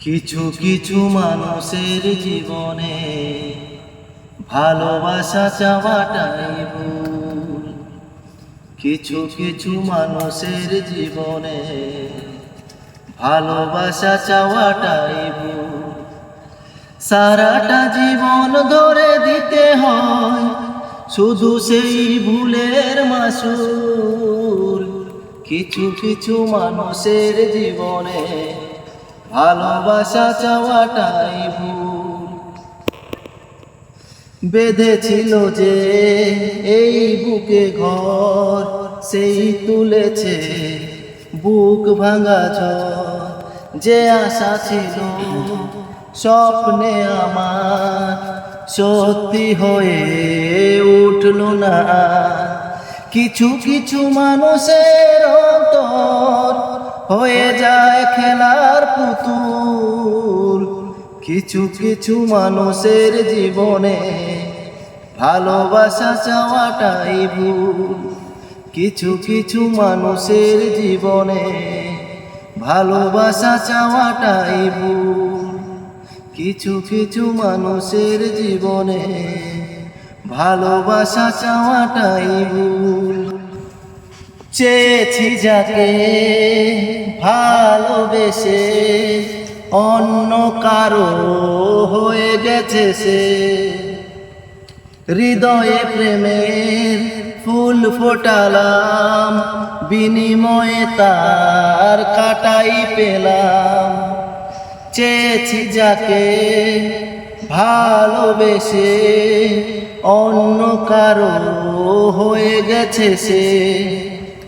কিছু কিছু মানুষের জীবনে ভালোবাসা চাওয়াটাই ভুল। কিছু কিছু মানুষের জীবনে ভালোবাসা চাওয়াটাই ভুল। সারাটা জীবন ধরে দিতে হয় শুধু সেই ভুলের মাসুল। কিছু কিছু মানুষের জীবনে ভালোবাসা চাওয়াটাই ভুল। বেঁধেছিল যে এই বুকে ঘর, সেই তুলেছে বুক ভাঙা ঝড়। যে আশা ছিল স্বপ্নে আমার সত্যি হয়ে উঠল না। কিছু কিছু মানুষের অন্তর হয়ে যায় খেলার পুতুল। কিছু কিছু মানুষের জীবনে ভালোবাসা চাওয়াটাই ভুল। কিছু কিছু মানুষের জীবনে ভালোবাসা চাওয়াটাই ভুল। কিছু কিছু মানুষের জীবনে ভালোবাসা চাওয়াটাই ভুল। চেয়েছি যাকে ভালোবেসে অন্য কারো হয়ে গেছে সে। হৃদয়ে প্রেমের ফুল ফোটালাম, বিনিময়ে তার কাটাই পেলাম। চেয়েছি যাকে ভালোবেসে অন্য কারো হয়ে গেছে সে।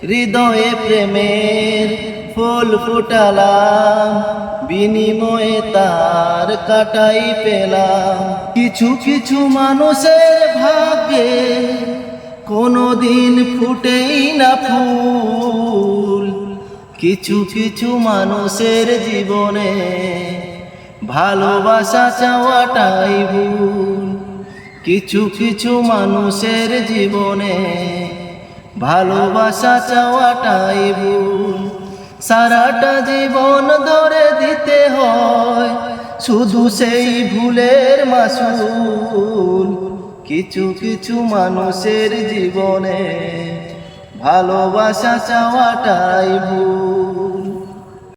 হৃদয়ে প্রেমের ফুল ফোটালাম, বিনিময়ে তার কাটাই পেলাম। কিছু কিছু মানুষের ভাগ্যে কোনোদিন ফুটেই না ফুল। কিছু কিছু মানুষের জীবনে ভালোবাসা চাওয়াটাই ভুল। কিছু কিছু মানুষের জীবনে ভালোবাসা চাওয়াটাই ভুল। সারাটা জীবন ধরে দিতে হয় শুধু সেই ভুলের মাসুল। কিছু কিছু মানুষের জীবনে ভালোবাসা চাওয়াটাই ভুল।